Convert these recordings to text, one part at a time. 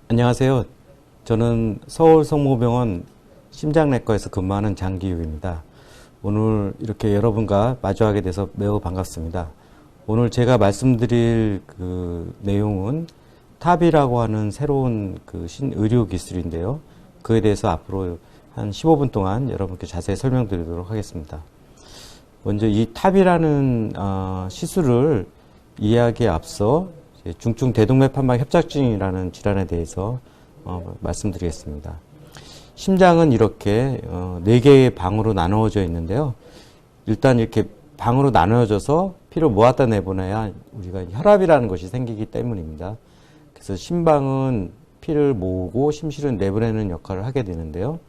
안녕하세요. 저는 서울 성모병원 심장내과에서 근무하는 장기육입니다. 오늘 이렇게 여러분과 마주하게 돼서 매우 반갑습니다. 오늘 제가 말씀드릴 그 내용은 탑이라고 하는 새로운 그 신의료 기술인데요. 그에 대해서 앞으로 한 15분 동안 여러분께 자세히 설명드리도록 하겠습니다. 먼저 이 탑이라는 시술을 이해하기에 앞서 중증 대동맥 판막 협착증이라는 질환에 대해서 말씀드리겠습니다. 심장은 이렇게 4개의 방으로 나누어져 있는데요. 일단 이렇게 방으로 나누어져서 피를 모았다 내보내야 우리가 혈압이라는 것이 생기기 때문입니다. 그래서 심방은 피를 모으고 심실은 내보내는 역할을 하게 되는데요.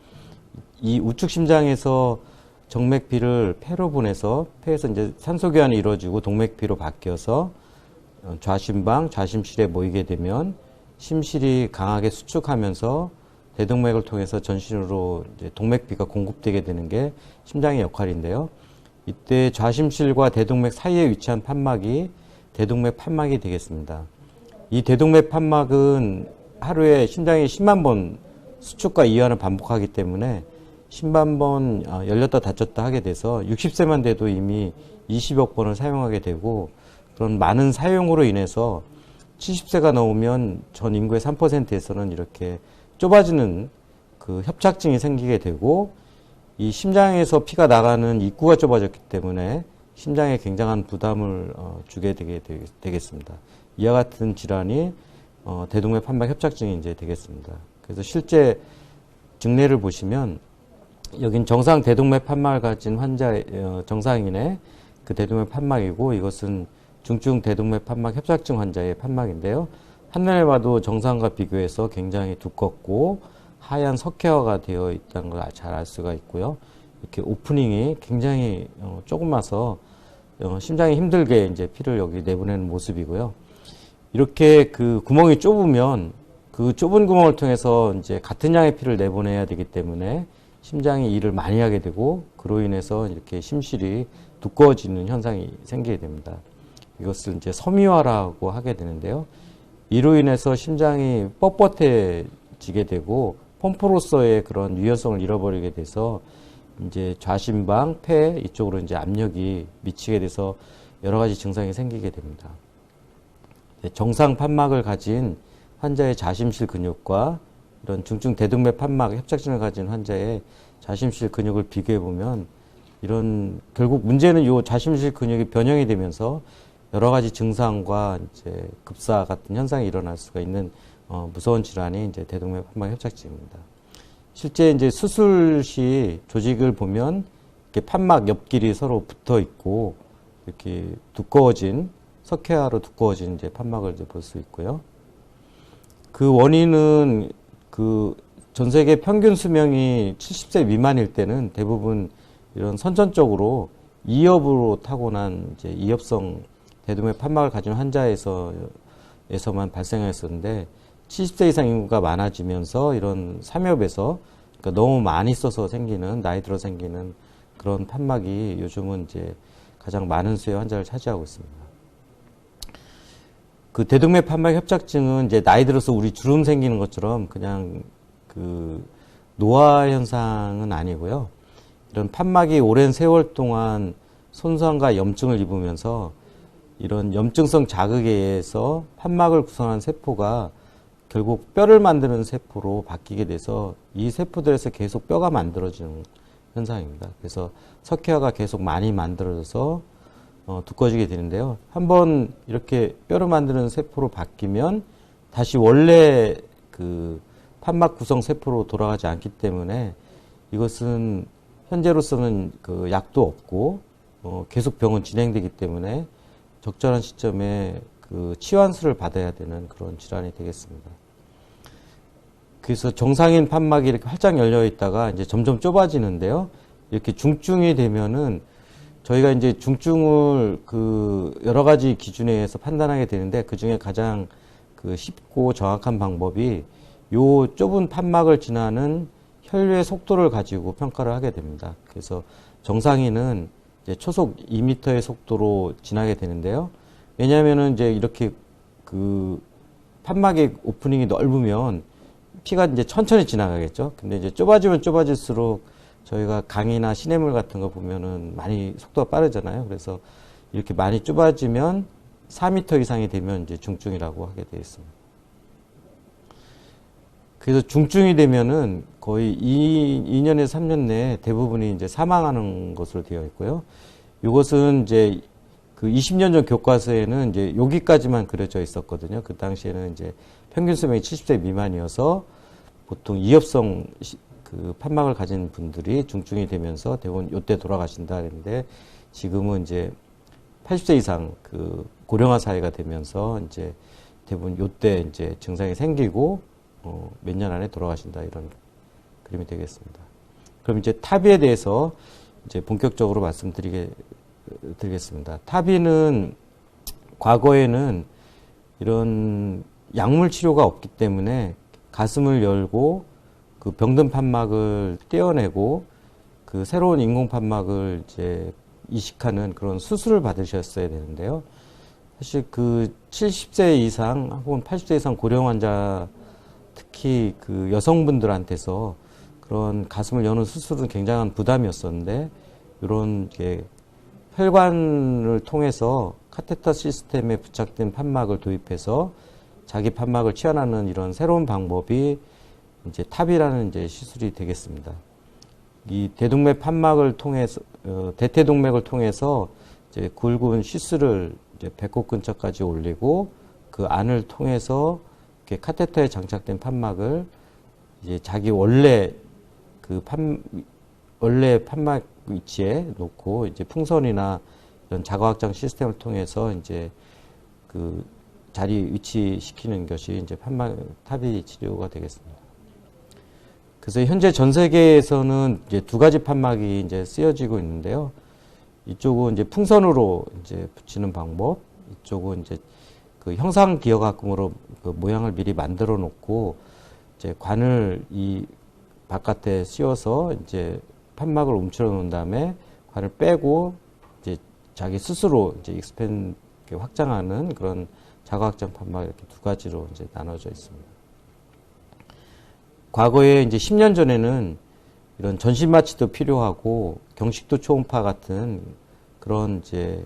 이 우측 심장에서 정맥피를 폐로 보내서 폐에서 이제 산소 교환이 이루어지고 동맥피로 바뀌어서 좌심방, 좌심실에 모이게 되면 심실이 강하게 수축하면서 대동맥을 통해서 전신으로 이제 동맥피가 공급되게 되는 게 심장의 역할인데요. 이때 좌심실과 대동맥 사이에 위치한 판막이 대동맥 판막이 되겠습니다. 이 대동맥 판막은 하루에 심장이 10만 번 수축과 이완을 반복하기 때문에 10만 번 열렸다 닫혔다 하게 돼서 60세만 돼도 이미 20억 번을 사용하게 되고, 그런 많은 사용으로 인해서 70세가 넘으면 전 인구의 3%에서는 이렇게 좁아지는 그 협착증이 생기게 되고, 이 심장에서 피가 나가는 입구가 좁아졌기 때문에 심장에 굉장한 부담을 주게 되겠습니다. 이와 같은 질환이 대동맥 판막 협착증이 이제 되겠습니다. 그래서 실제 증례를 보시면 여긴 정상 대동맥 판막을 가진 정상인의 그 대동맥 판막이고, 이것은 중증 대동맥 판막 협착증 환자의 판막인데요. 한눈에 봐도 정상과 비교해서 굉장히 두껍고 하얀 석회화가 되어 있다는 걸 잘 알 수가 있고요. 이렇게 오프닝이 굉장히 조그마서 심장이 힘들게 이제 피를 여기 내보내는 모습이고요. 이렇게 그 구멍이 좁으면 그 좁은 구멍을 통해서 이제 같은 양의 피를 내보내야 되기 때문에 심장이 일을 많이 하게 되고, 그로 인해서 이렇게 심실이 두꺼워지는 현상이 생기게 됩니다. 이것을 이제 섬유화라고 하게 되는데요. 이로 인해서 심장이 뻣뻣해지게 되고 펌프로서의 그런 유연성을 잃어버리게 돼서 이제 좌심방, 폐 이쪽으로 이제 압력이 미치게 돼서 여러 가지 증상이 생기게 됩니다. 정상 판막을 가진 환자의 좌심실 근육과 이런 중증 대동맥 판막 협착증을 가진 환자의 좌심실 근육을 비교해 보면 이런 결국 문제는 이 좌심실 근육이 변형이 되면서 여러 가지 증상과 이제 급사 같은 현상이 일어날 수가 있는 무서운 질환이 이제 대동맥 판막 협착증입니다. 실제 이제 수술 시 조직을 보면 이렇게 판막 옆길이 서로 붙어 있고 이렇게 두꺼워진 석회화로 두꺼워진 이제 판막을 이제 볼 수 있고요. 그 원인은 그 전 세계 평균 수명이 70세 미만일 때는 대부분 이런 선천적으로 이엽으로 타고난 이제 이엽성 대동맥 판막을 가진 환자에서만 발생했었는데, 70세 이상 인구가 많아지면서 이런 삼엽에서 그러니까 너무 많이 써서 생기는, 나이 들어 생기는 그런 판막이 요즘은 이제 가장 많은 수의 환자를 차지하고 있습니다. 그 대동맥 판막 협착증은 이제 나이 들어서 우리 주름 생기는 것처럼 그냥 그 노화 현상은 아니고요. 이런 판막이 오랜 세월 동안 손상과 염증을 입으면서 이런 염증성 자극에 의해서 판막을 구성한 세포가 결국 뼈를 만드는 세포로 바뀌게 돼서 이 세포들에서 계속 뼈가 만들어지는 현상입니다. 그래서 석회화가 계속 많이 만들어져서 두꺼워지게 되는데요. 한번 이렇게 뼈를 만드는 세포로 바뀌면 다시 원래 그 판막 구성 세포로 돌아가지 않기 때문에 이것은 현재로서는 그 약도 없고 계속 병은 진행되기 때문에 적절한 시점에 그 치환술을 받아야 되는 그런 질환이 되겠습니다. 그래서 정상인 판막이 이렇게 활짝 열려 있다가 이제 점점 좁아지는데요. 이렇게 중증이 되면은 저희가 이제 중증을 그 여러 가지 기준에 의해서 판단하게 되는데, 그 중에 가장 그 쉽고 정확한 방법이 요 좁은 판막을 지나는 혈류의 속도를 가지고 평가를 하게 됩니다. 그래서 정상인은 이제 초속 2m의 속도로 지나게 되는데요. 왜냐하면은 이제 이렇게 그 판막의 오프닝이 넓으면 피가 이제 천천히 지나가겠죠. 근데 이제 좁아지면 좁아질수록 저희가 강이나 시냇물 같은 거 보면은 많이 속도가 빠르잖아요. 그래서 이렇게 많이 좁아지면 4m 이상이 되면 이제 중증이라고 하게 되어 있습니다. 그래서 중증이 되면은 거의 2년에서 3년 내에 대부분이 이제 사망하는 것으로 되어 있고요. 이것은 이제 그 20년 전 교과서에는 이제 여기까지만 그려져 있었거든요. 그 당시에는 이제 평균 수명이 70세 미만이어서 보통 이협성 그 판막을 가진 분들이 중증이 되면서 대부분 요때 돌아가신다 그랬는데 지금은 이제 80세 이상 그 고령화 사회가 되면서 이제 대부분 요때 이제 증상이 생기고 몇 년 안에 돌아가신다 이런 그림이 되겠습니다. 그럼 이제 타비에 대해서 이제 본격적으로 말씀드리겠습니다. 타비는 과거에는 이런 약물 치료가 없기 때문에 가슴을 열고 그 병든 판막을 떼어내고 그 새로운 인공 판막을 이제 이식하는 그런 수술을 받으셨어야 되는데요. 사실 그 70세 이상 혹은 80세 이상 고령 환자 특히 그 여성분들한테서 그런 가슴을 여는 수술은 굉장한 부담이었었는데 이런 게 혈관을 통해서 카테터 시스템에 부착된 판막을 도입해서 자기 판막을 치환하는 이런 새로운 방법이 이제 탑이라는 이제 시술이 되겠습니다. 이 대동맥 판막을 통해서 대퇴동맥을 통해서 이제 굵은 시스를 이제 배꼽 근처까지 올리고 그 안을 통해서 이렇게 카테터에 장착된 판막을 이제 자기 원래 원래 판막 위치에 놓고 이제 풍선이나 이런 자가 확장 시스템을 통해서 이제 그 자리 위치시키는 것이 이제 판막 탑이 치료가 되겠습니다. 그래서 현재 전 세계에서는 이제 두 가지 판막이 이제 쓰여지고 있는데요. 이쪽은 이제 풍선으로 이제 붙이는 방법, 이쪽은 이제 그 형상 기억학금으로 그 모양을 미리 만들어 놓고 이제 관을 이 바깥에 씌워서 이제 판막을 움츠러 놓은 다음에 관을 빼고 이제 자기 스스로 이제 익스팬 확장하는 그런 자가 확장 판막 이렇게 두 가지로 이제 나눠져 있습니다. 과거에 이제 10년 전에는 이런 전신 마취도 필요하고 경식도 초음파 같은 그런 이제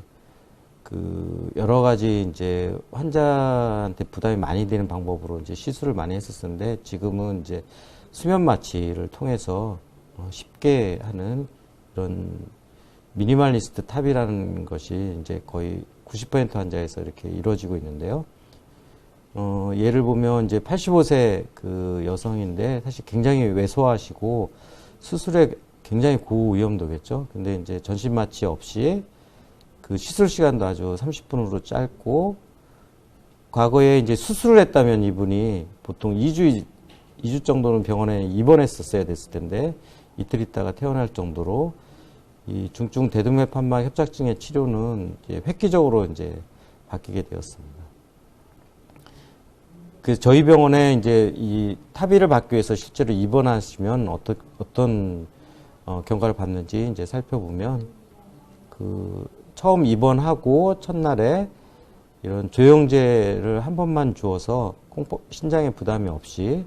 그 여러 가지 이제 환자한테 부담이 많이 되는 방법으로 이제 시술을 많이 했었는데 지금은 이제 수면 마취를 통해서 쉽게 하는 이런 미니멀리스트 탑이라는 것이 이제 거의 90% 환자에서 이렇게 이루어지고 있는데요. 예를 보면 이제 85세 그 여성인데 사실 굉장히 왜소하시고 수술에 굉장히 고위험도겠죠. 근데 이제 전신 마취 없이 그 시술 시간도 아주 30분으로 짧고 과거에 이제 수술을 했다면 이분이 보통 2주 정도는 병원에 입원했었어야 됐을 텐데 이틀 있다가 퇴원할 정도로 이 중증 대동맥 판막 협착증의 치료는 이제 획기적으로 이제 바뀌게 되었습니다. 그래서 저희 병원에 이제 이 타비를 받기 위해서 실제로 입원하시면 어떤 경과를 받는지 이제 살펴보면 그 처음 입원하고 첫날에 이런 조영제를 한 번만 주어서 신장에 부담이 없이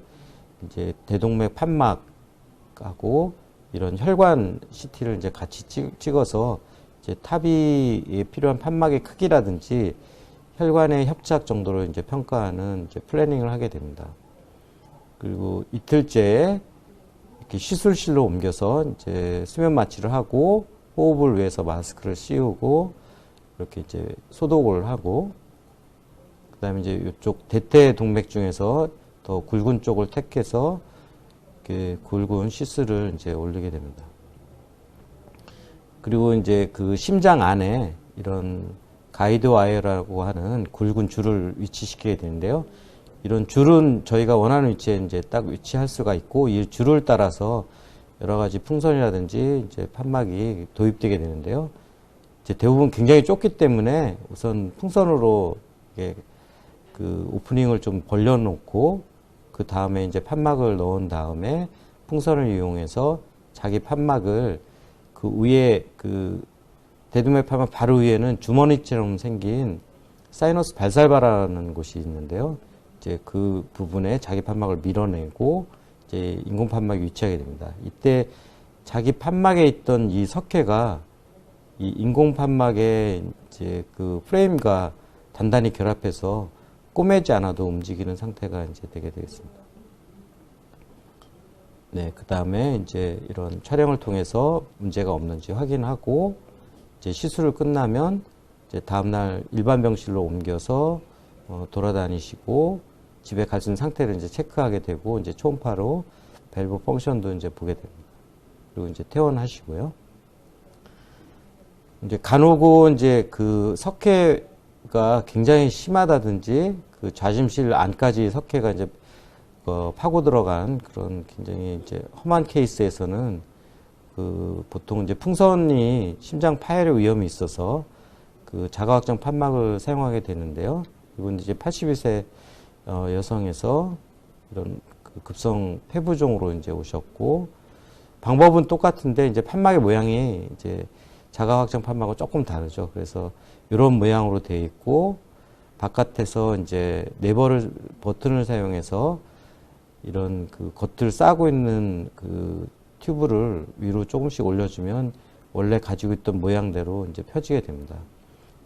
이제 대동맥 판막하고 이런 혈관 CT를 이제 같이 찍어서 이제 타비에 필요한 판막의 크기라든지 혈관의 협착 정도를 이제 평가하는 이제 플래닝을 하게 됩니다. 그리고 이틀째에 이렇게 시술실로 옮겨서 이제 수면 마취를 하고 호흡을 위해서 마스크를 씌우고 이렇게 이제 소독을 하고 그다음에 이제 이쪽 대퇴 동맥 중에서 더 굵은 쪽을 택해서 이렇게 굵은 시스를 이제 올리게 됩니다. 그리고 이제 그 심장 안에 이런 가이드 와이어라고 하는 굵은 줄을 위치시키게 되는데요. 이런 줄은 저희가 원하는 위치에 이제 딱 위치할 수가 있고 이 줄을 따라서 여러 가지 풍선이라든지 이제 판막이 도입되게 되는데요. 이제 대부분 굉장히 좁기 때문에 우선 풍선으로 이게 그 오프닝을 좀 벌려놓고 그 다음에 이제 판막을 넣은 다음에 풍선을 이용해서 자기 판막을 그 위에 그 대동맥 판막 바로 위에는 주머니처럼 생긴 사이너스 발살바라는 곳이 있는데요. 이제 그 부분에 자기 판막을 밀어내고 이제 인공 판막이 위치하게 됩니다. 이때 자기 판막에 있던 이 석회가 이 인공 판막의 이제 그 프레임과 단단히 결합해서 꼬매지 않아도 움직이는 상태가 이제 되게 되겠습니다. 네, 그 다음에 이제 이런 촬영을 통해서 문제가 없는지 확인하고 이제 시술을 끝나면 이제 다음날 일반 병실로 옮겨서 돌아다니시고 집에 가신 상태를 이제 체크하게 되고 이제 초음파로 밸브 펑션도 이제 보게 됩니다. 그리고 이제 퇴원하시고요. 이제 간혹은 이제 그 석회가 굉장히 심하다든지 그 좌심실 안까지 석회가 이제 파고 들어간 그런 굉장히 이제 험한 케이스에서는 그 보통 이제 풍선이 심장 파열의 위험이 있어서 그 자가확장 판막을 사용하게 되는데요. 이분 이제 82세 여성에서 이런 그 급성 폐부종으로 이제 오셨고 방법은 똑같은데 이제 판막의 모양이 이제 자가확장 판막은 조금 다르죠. 그래서 이런 모양으로 되어 있고 바깥에서 이제 버튼을 사용해서 이런 그 겉을 싸고 있는 그 튜브를 위로 조금씩 올려주면 원래 가지고 있던 모양대로 이제 펴지게 됩니다.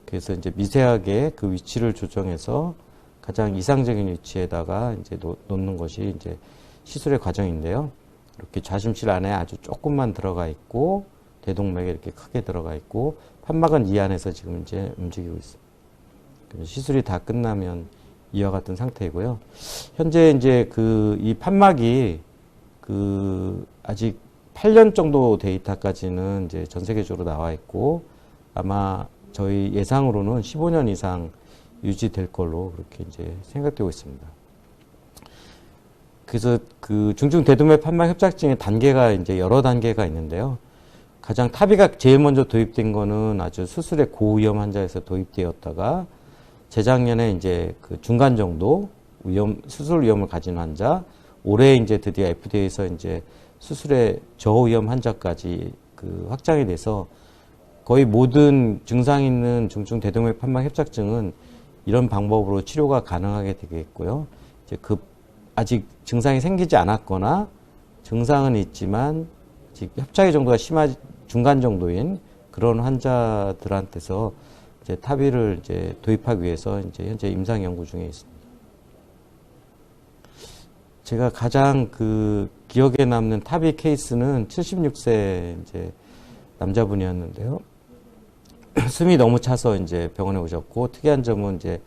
그래서 이제 미세하게 그 위치를 조정해서 가장 이상적인 위치에다가 이제 놓는 것이 이제 시술의 과정인데요. 이렇게 좌심실 안에 아주 조금만 들어가 있고 대동맥에 이렇게 크게 들어가 있고 판막은 이 안에서 지금 이제 움직이고 있습니다. 시술이 다 끝나면 이와 같은 상태이고요. 현재 이제 이 판막이 아직 8년 정도 데이터까지는 이제 전 세계적으로 나와 있고 아마 저희 예상으로는 15년 이상 유지될 걸로 그렇게 이제 생각되고 있습니다. 그래서 그 중증 대동맥 판막 협착증의 단계가 이제 여러 단계가 있는데요. 가장 타비가 제일 먼저 도입된 거는 아주 수술의 고위험 환자에서 도입되었다가 재작년에 이제 그 중간 정도 수술 위험을 가진 환자, 올해 이제 드디어 FDA에서 이제 수술의 저위험 환자까지 그 확장이 돼서 거의 모든 증상 있는 중증 대동맥 판막 협착증은 이런 방법으로 치료가 가능하게 되겠고요. 이제 아직 증상이 생기지 않았거나 증상은 있지만 협착의 정도가 중간 정도인 그런 환자들한테서 이제 타비를 이제 도입하기 위해서 이제 현재 임상 연구 중에 있습니다. 제가 가장 그 기억에 남는 타비 케이스는 76세 이제 남자분이었는데요. 숨이 너무 차서 이제 병원에 오셨고 특이한 점은 이제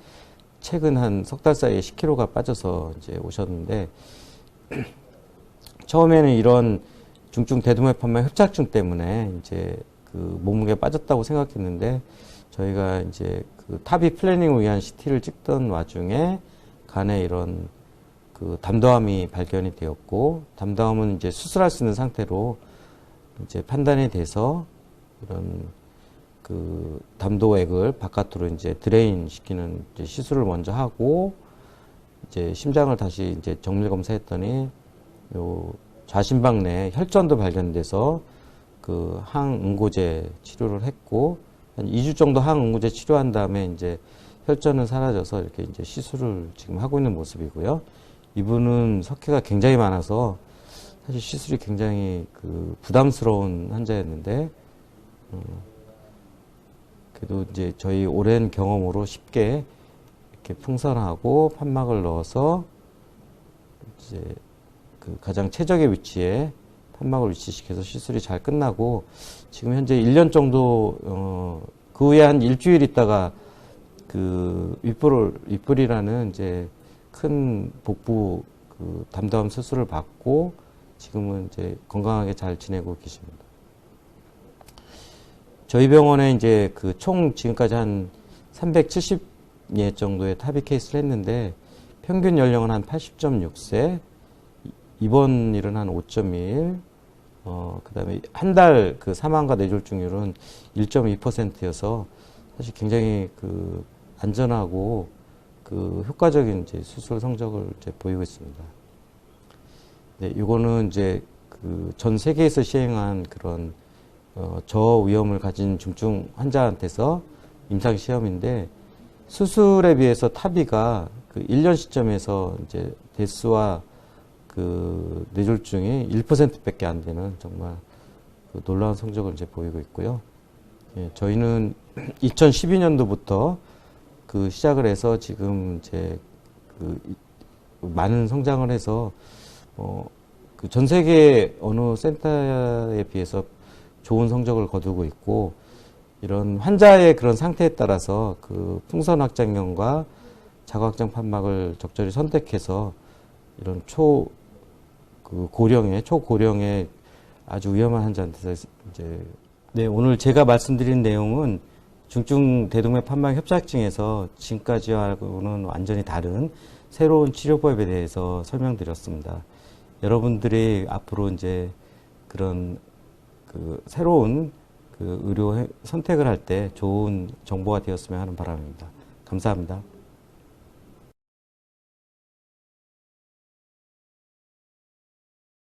최근 한 석 달 사이에 10kg가 빠져서 이제 오셨는데 처음에는 이런 중증 대동맥 판막 협착증 때문에 이제 그 몸무게가 빠졌다고 생각했는데 저희가 이제 그 타비 플래닝을 위한 CT를 찍던 와중에 간에 이런 그 담도암이 발견이 되었고 담도암은 이제 수술할 수 있는 상태로 이제 판단이 돼서 이런 그 담도액을 바깥으로 이제 드레인 시키는 이제 시술을 먼저 하고 이제 심장을 다시 이제 정밀 검사했더니 요 좌심박 내에 혈전도 발견돼서 그 항응고제 치료를 했고 한 2주 정도 항응고제 치료한 다음에 이제 혈전은 사라져서 이렇게 이제 시술을 지금 하고 있는 모습이고요. 이분은 석회가 굉장히 많아서 사실 시술이 굉장히 그 부담스러운 환자였는데 그래도 이제 저희 오랜 경험으로 쉽게 이렇게 풍선하고 판막을 넣어서 이제 그 가장 최적의 위치에 판막을 위치시켜서 시술이 잘 끝나고 지금 현재 1년 정도 그 후에 한 일주일 있다가 그 윗불이라는 이제 큰 복부 그 담도암 수술을 받고 지금은 이제 건강하게 잘 지내고 계십니다. 저희 병원에 이제 그 총 지금까지 한 370예 정도의 타비 케이스를 했는데 평균 연령은 한 80.6세, 입원 일은 한 5.1, 그 다음에 한 달 그 사망과 뇌졸중률은 1.2%여서 사실 굉장히 그 안전하고 그 효과적인 이제 수술 성적을 이제 보이고 있습니다. 네, 이거는 이제 그 전 세계에서 시행한 그런 저위험을 가진 중증 환자한테서 임상 시험인데 수술에 비해서 타비가 그 1년 시점에서 이제 데스와 그 뇌졸중이 1%밖에 안 되는 정말 그 놀라운 성적을 이제 보이고 있고요. 예, 저희는 2012년도부터 그 시작을 해서 지금 이제 그 많은 성장을 해서 그 전 세계 어느 센터에 비해서 좋은 성적을 거두고 있고, 이런 환자의 그런 상태에 따라서 그 풍선 확장형과 자가 확장 판막을 적절히 선택해서 이런 초고령의 아주 위험한 환자한테서 이제, 네, 오늘 제가 말씀드린 내용은 중증 대동맥 판막 협착증에서 지금까지하고는 완전히 다른 새로운 치료법에 대해서 설명드렸습니다. 여러분들이 앞으로 이제 그런 그 새로운 그 의료 선택을 할 때 좋은 정보가 되었으면 하는 바람입니다. 감사합니다.